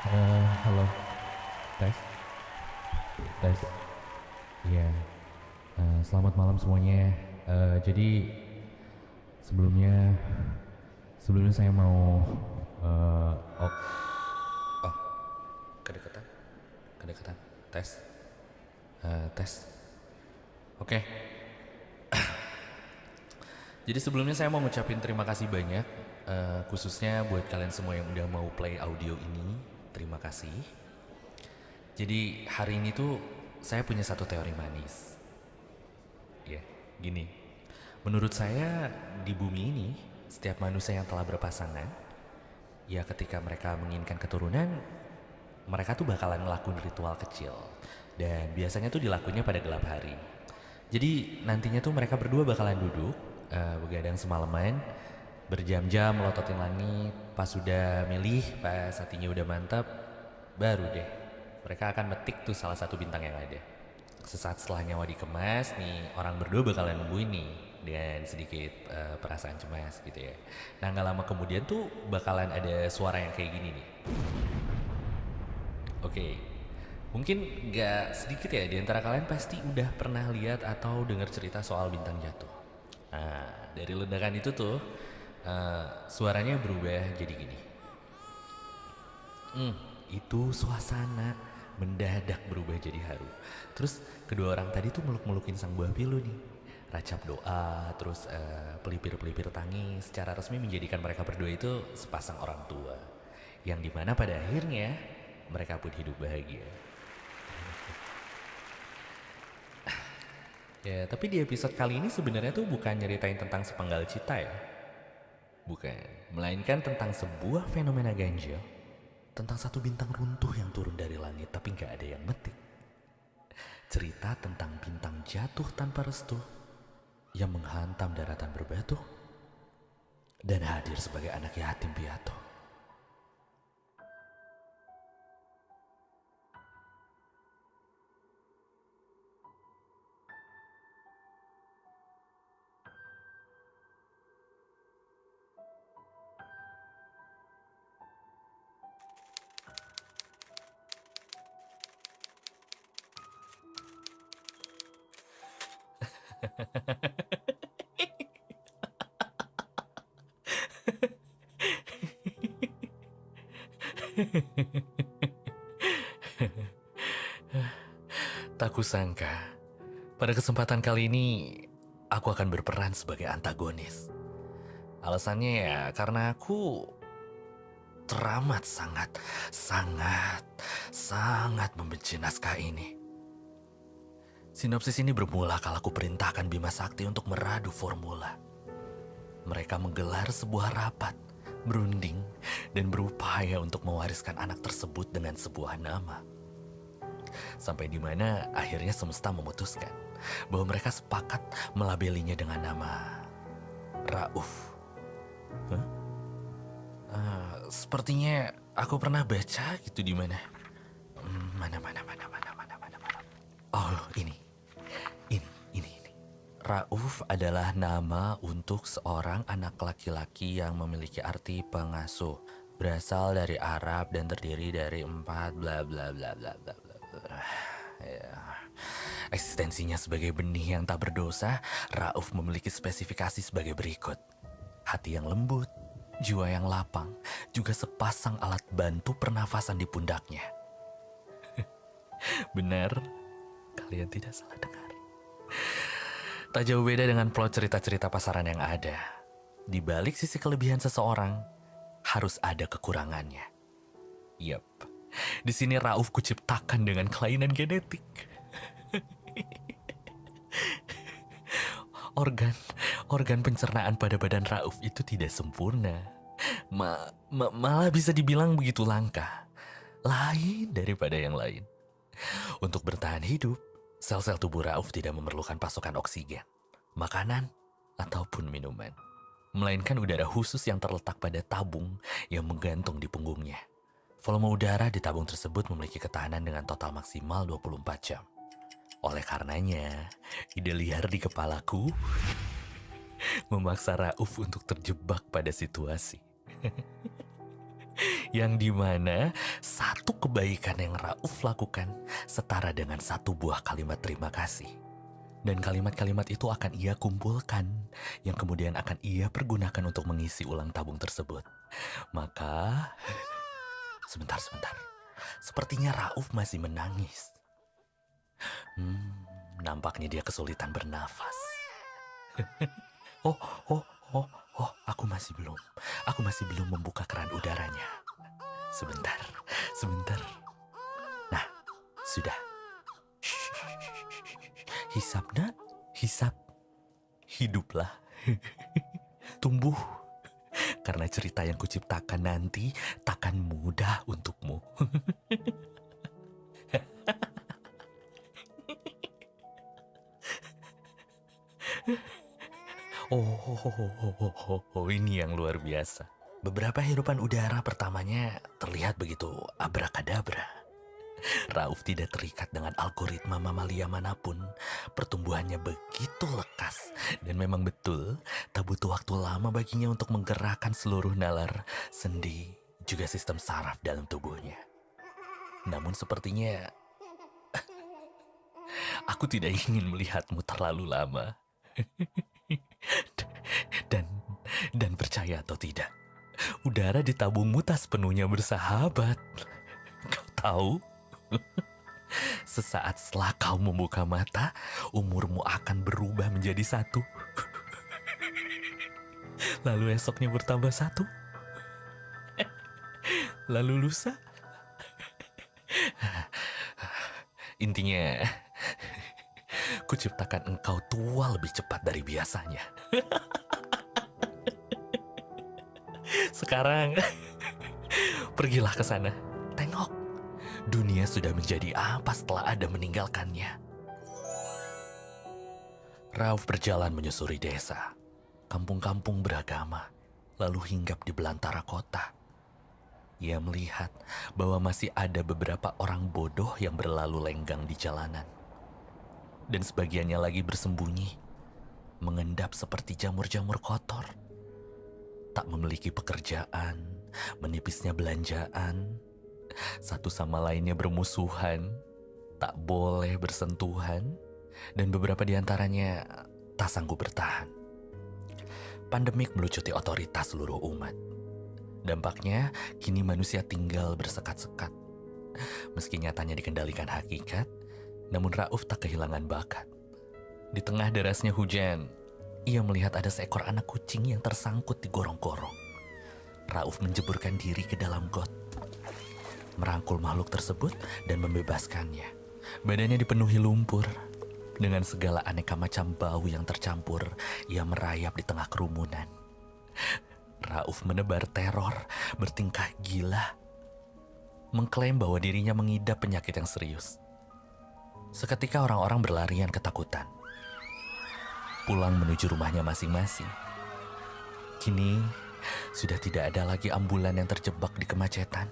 Halo, tes, tes. Iya, selamat malam semuanya. Jadi sebelumnya, sebelumnya saya mau, eh, oh, oh, kedekatan, kedekatan, tes, tes. Oke. Jadi sebelumnya saya mau ngucapin terima kasih banyak, khususnya buat kalian semua yang udah mau play audio ini. Terima kasih. Jadi hari ini tuh saya punya satu teori manis. Ya, gini. Menurut saya di bumi ini, setiap manusia yang telah berpasangan, ya ketika mereka menginginkan keturunan, mereka tuh bakalan ngelakuin ritual kecil. Dan biasanya tuh dilakuinnya pada gelap hari. Jadi nantinya tuh mereka berdua bakalan duduk, begadang semalaman, berjam-jam melototin langit. Pas sudah milih, pas hatinya udah mantap, baru deh mereka akan metik tuh salah satu bintang yang ada. Sesaat setelah nyawa dikemas, nih orang berdua bakalan nungguin nih dengan sedikit perasaan cemas gitu ya. Nah nggak lama kemudian tuh bakalan ada suara yang kayak gini nih. Oke, mungkin nggak sedikit ya di antara kalian pasti udah pernah lihat atau dengar cerita soal bintang jatuh. Nah dari ledakan itu tuh suaranya berubah jadi gini. Itu suasana mendadak berubah jadi haru. Terus kedua orang tadi tuh meluk-melukin sang buah pilu nih. Racap doa, terus pelipir-pelipir tangis secara resmi menjadikan mereka berdua itu sepasang orang tua. Yang dimana pada akhirnya mereka pun hidup bahagia. Ya, tapi di episode kali ini sebenarnya tuh bukan nyeritain tentang sepenggal cita ya. Bukan, melainkan tentang sebuah fenomena ganjil. Tentang satu bintang runtuh yang turun dari langit tapi nggak ada yang metik. Cerita tentang bintang jatuh tanpa restu yang menghantam daratan berbatu dan hadir sebagai anak yatim piatu. Tak kusangka, pada kesempatan kali ini aku akan berperan sebagai antagonis. Alasannya ya karena aku teramat sangat membenci naskah ini. Sinopsis ini bermula kala aku perintahkan Bima Sakti untuk meradu formula. Mereka menggelar sebuah rapat, berunding, dan berupaya untuk mewariskan anak tersebut dengan sebuah nama. Sampai di mana akhirnya semesta memutuskan bahwa mereka sepakat melabelinya dengan nama Rauf. Hah? Sepertinya aku pernah baca gitu di mana. Mana. Oh, ini. Rauf adalah nama untuk seorang anak laki-laki yang memiliki arti pengasuh. Berasal dari Arab dan terdiri dari 4 bla bla bla bla bla bla. Ya. Eksistensinya sebagai benih yang tak berdosa, Rauf memiliki spesifikasi sebagai berikut. Hati yang lembut, jiwa yang lapang, juga sepasang alat bantu pernafasan di pundaknya. Benar, kalian tidak salah dengar. Tak jauh beda dengan plot cerita-cerita pasaran yang ada. Di balik sisi kelebihan seseorang, harus ada kekurangannya. Yep, di sini Rauf kuciptakan dengan kelainan genetik. Organ pencernaan pada badan Rauf itu tidak sempurna. Malah bisa dibilang begitu langka. Lain daripada yang lain. Untuk bertahan hidup, sel-sel tubuh Rauf tidak memerlukan pasokan oksigen, makanan, ataupun minuman. Melainkan udara khusus yang terletak pada tabung yang menggantung di punggungnya. Volume udara di tabung tersebut memiliki ketahanan dengan total maksimal 24 jam. Oleh karenanya, ide liar di kepalaku memaksa Rauf untuk terjebak pada situasi. Yang dimana satu kebaikan yang Rauf lakukan setara dengan satu buah kalimat terima kasih. Dan kalimat-kalimat itu akan ia kumpulkan, yang kemudian akan ia pergunakan untuk mengisi ulang tabung tersebut. Maka, sebentar. Sepertinya Rauf masih menangis. Nampaknya dia kesulitan bernafas. Aku masih belum membuka keran udaranya. Sebentar. Nah, sudah. Hisap nak, hisap. Hiduplah. Tumbuh. Karena cerita yang kuciptakan nanti takkan mudah untukmu. Ini yang luar biasa. Beberapa hirupan udara pertamanya terlihat begitu abrakadabra. Rauf tidak terikat dengan algoritma mamalia manapun. Pertumbuhannya begitu lekas. Dan memang betul, tak butuh waktu lama baginya untuk menggerakkan seluruh nalar, sendi, juga sistem saraf dalam tubuhnya. Namun sepertinya aku tidak ingin melihatmu terlalu lama. Dan percaya atau tidak, udara di tabungmu tak sepenuhnya bersahabat. Kau tahu? Sesaat setelah kau membuka mata, umurmu akan berubah menjadi 1. Lalu esoknya bertambah 1. Lalu lusa. Intinya, kuciptakan engkau tua lebih cepat dari biasanya. Sekarang, pergilah ke sana. Tengok. Dunia sudah menjadi apa setelah Adam meninggalkannya. Rauf berjalan menyusuri desa, kampung-kampung beragama, lalu hinggap di belantara kota. Ia melihat bahwa masih ada beberapa orang bodoh yang berlalu lenggang di jalanan. Dan sebagiannya lagi bersembunyi, mengendap seperti jamur-jamur kotor. Tak memiliki pekerjaan, menipisnya belanjaan, satu sama lainnya bermusuhan, tak boleh bersentuhan, dan beberapa di antaranya tak sanggup bertahan. Pandemik melucuti otoritas seluruh umat. Dampaknya, kini manusia tinggal bersekat-sekat. Meski nyatanya dikendalikan hakikat, namun Rauf tak kehilangan bakat. Di tengah derasnya hujan, ia melihat ada seekor anak kucing yang tersangkut di gorong-gorong. Rauf menjeburkan diri ke dalam got, merangkul makhluk tersebut dan membebaskannya. Badannya dipenuhi lumpur. Dengan segala aneka macam bau yang tercampur, ia merayap di tengah kerumunan. Rauf menebar teror, bertingkah gila, mengklaim bahwa dirinya mengidap penyakit yang serius. Seketika orang-orang berlarian ketakutan, pulang menuju rumahnya masing-masing. Kini, sudah tidak ada lagi ambulan yang terjebak di kemacetan.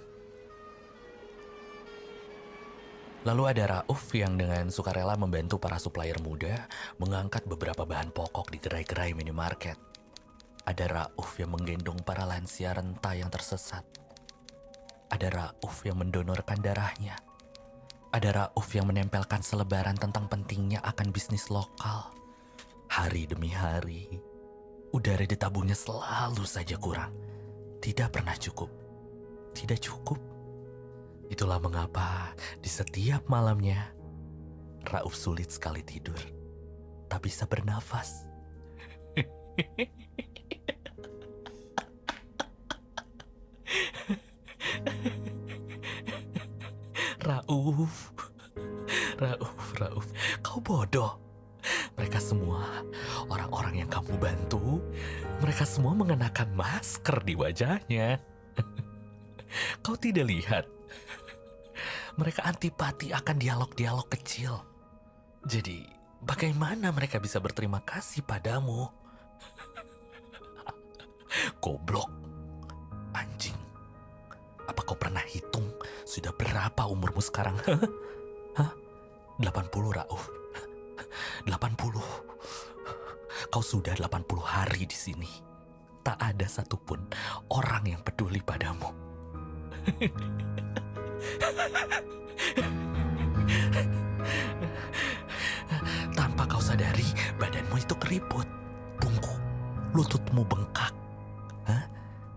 Lalu ada Rauf yang dengan sukarela membantu para supplier muda mengangkat beberapa bahan pokok di gerai-gerai minimarket. Ada Rauf yang menggendong para lansia renta yang tersesat. Ada Rauf yang mendonorkan darahnya. Ada Rauf yang menempelkan selebaran tentang pentingnya akan bisnis lokal. Hari demi hari, udara di tabungnya selalu saja kurang. Tidak pernah cukup. Tidak cukup. Itulah mengapa di setiap malamnya Rauf sulit sekali tidur, tak bisa bernafas. Rauf, kau bodoh. Mereka semua orang-orang yang kamu bantu, mereka semua mengenakan masker di wajahnya. Kau tidak lihat? Mereka antipati akan dialog-dialog kecil. Jadi, bagaimana mereka bisa berterima kasih padamu? Goblok. Anjing. Apa kau pernah hitung sudah berapa umurmu sekarang? Hah? 80, Rauf. 80. Kau sudah 80 hari di sini. Tak ada satupun orang yang peduli padamu. Tanpa kau sadari, badanmu itu keriput, bungkuk, lututmu bengkak. Hah?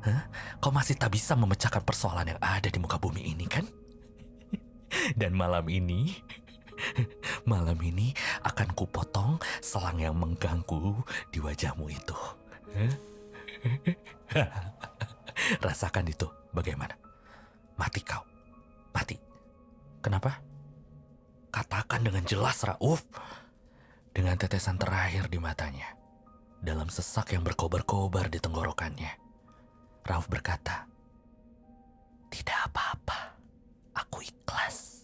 Hah? Kau masih tak bisa memecahkan persoalan yang ada di muka bumi ini, kan? Dan malam ini akan kupotong selang yang mengganggu di wajahmu itu. Rasakan itu, bagaimana? Mati kau, mati. Kenapa? Katakan dengan jelas, Rauf. Dengan tetesan terakhir di matanya, dalam sesak yang berkobar-kobar di tenggorokannya, Rauf berkata, "Tidak apa-apa, aku ikhlas."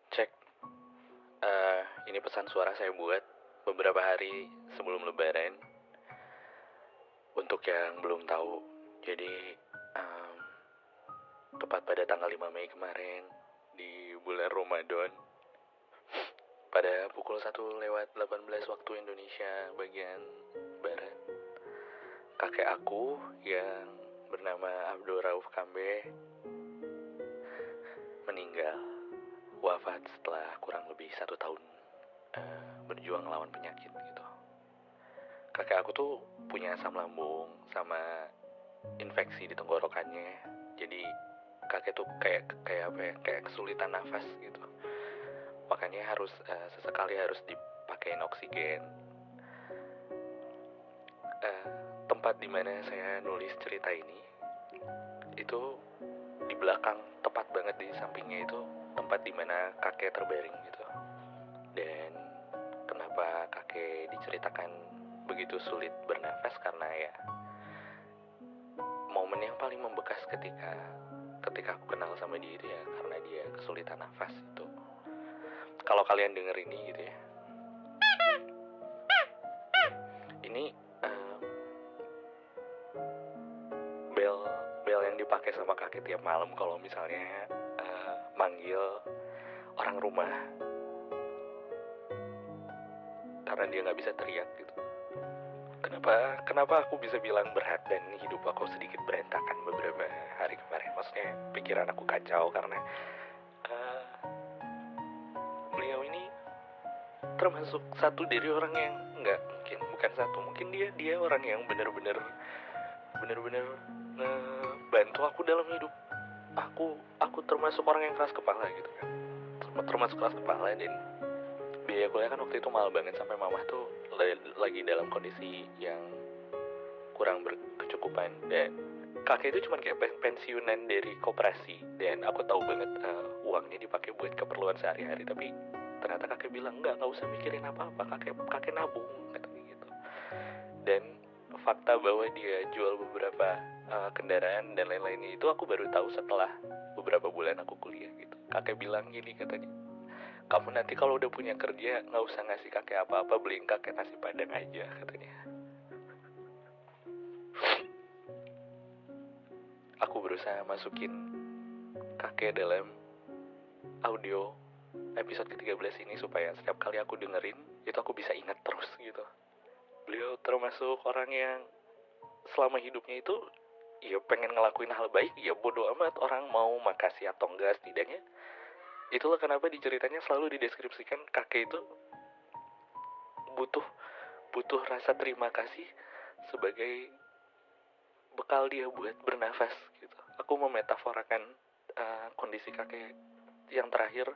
Cek, ini pesan suara saya buat beberapa hari sebelum Lebaran. Untuk yang belum tahu, jadi tepat pada tanggal 5 Mei kemarin, di bulan Ramadan, pada pukul 1:18 waktu Indonesia bagian Barat, kakek aku yang bernama Abdul Rauf Kambe meninggal, wafat setelah kurang lebih 1 tahun berjuang melawan penyakit gitu. Kakek aku tuh punya asam lambung sama infeksi di tenggorokannya, jadi kakek tuh kayak apa ya, kayak kesulitan nafas gitu. Makanya harus sesekali harus dipakein oksigen. Tempat dimana saya nulis cerita ini itu di belakang, tepat banget di sampingnya itu tempat dimana kakek terbaring gitu. Dan kenapa kakek diceritakan begitu sulit bernafas, karena ya momen yang paling membekas ketika aku kenal sama dia itu ya karena dia kesulitan nafas itu. Kalau kalian denger ini gitu ya, ini bel yang dipakai sama kakek tiap malam kalau misalnya manggil orang rumah karena dia nggak bisa teriak gitu. Kenapa aku bisa bilang berat dan hidup aku sedikit berantakan beberapa hari kemarin? Maksudnya pikiran aku kacau karena beliau ini termasuk satu dari orang yang bukan satu, mungkin dia orang yang benar-benar bantu aku dalam hidup. Aku termasuk orang yang keras kepala gitu kan, termasuk keras kepala, dan biaya kuliah kan waktu itu mahal banget sampai mama tuh lagi dalam kondisi yang kurang berkecukupan, dan kakek itu cuma kayak pensiunan dari koperasi, dan aku tahu banget uangnya dipakai buat keperluan sehari-hari, tapi ternyata kakek bilang nggak usah mikirin apa-apa, kakek nabung katanya gitu. Dan fakta bahwa dia jual beberapa kendaraan dan lain-lainnya itu aku baru tahu setelah beberapa bulan aku kuliah gitu. Kakek bilang gini katanya, "Kamu nanti kalau udah punya kerja nggak usah ngasih kakek apa-apa, beliin kakek nasi padang aja," katanya. Aku berusaha masukin kakek dalam audio episode ke-13 ini supaya setiap kali aku dengerin itu aku bisa ingat terus gitu. Beliau termasuk orang yang selama hidupnya itu ya pengen ngelakuin hal baik, ya bodo amat orang mau makasih atau enggak, setidaknya itulah kenapa di ceritanya selalu dideskripsikan kakek itu butuh rasa terima kasih sebagai bekal dia buat bernafas gitu. Aku memetaforakan kondisi kakek yang terakhir.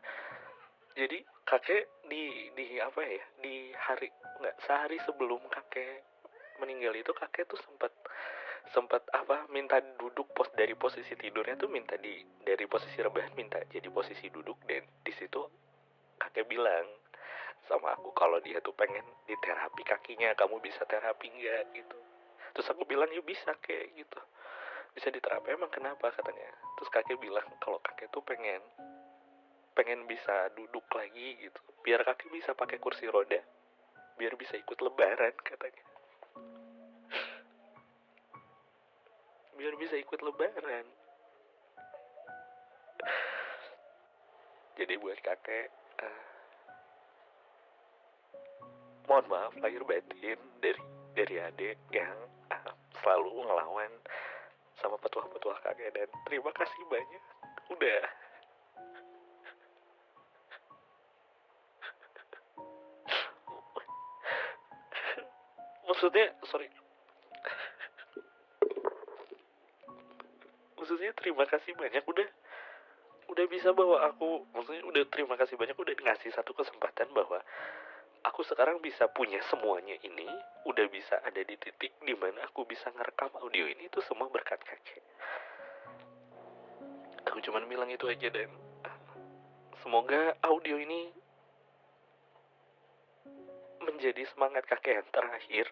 Jadi kakek di apa ya, di sehari sebelum kakek meninggal itu kakek tuh sempat minta duduk dari posisi tidurnya tuh minta dari posisi rebahan minta jadi posisi duduk, dan di situ kakek bilang sama aku kalau dia tuh pengen diterapi kakinya, kamu bisa terapi nggak gitu. Terus aku bilang ya bisa kayak gitu, bisa diterapi. Emang kenapa katanya? Terus kakek bilang kalau kakek tuh pengen bisa duduk lagi gitu, biar kakek bisa pakai kursi roda, biar bisa ikut lebaran katanya. Biar bisa ikut lebaran. Jadi buat kakek, mohon maaf lahir batin dari adik yang selalu ngelawan sama petuah-petuah kakek, dan terima kasih banyak udah maksudnya terima kasih banyak udah bisa bawa aku, maksudnya udah terima kasih banyak udah ngasih satu kesempatan bahwa aku sekarang bisa punya semuanya ini, udah bisa ada di titik dimana aku bisa ngerekam audio ini, itu semua berkat kakek. Aku cuman bilang itu aja, dan semoga audio ini menjadi semangat kakek yang terakhir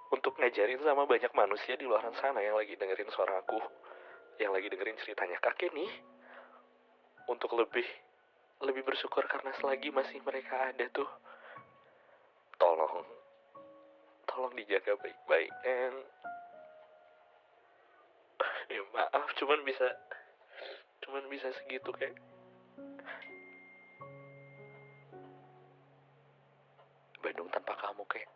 untuk ngajarin sama banyak manusia di luar sana yang lagi dengerin suara aku, yang lagi dengerin ceritanya kakek nih, untuk lebih bersyukur karena selagi masih mereka ada tuh, tolong dijaga baik-baik. Dan ya maaf, cuman bisa segitu kayak. Bandung tanpa kamu kayak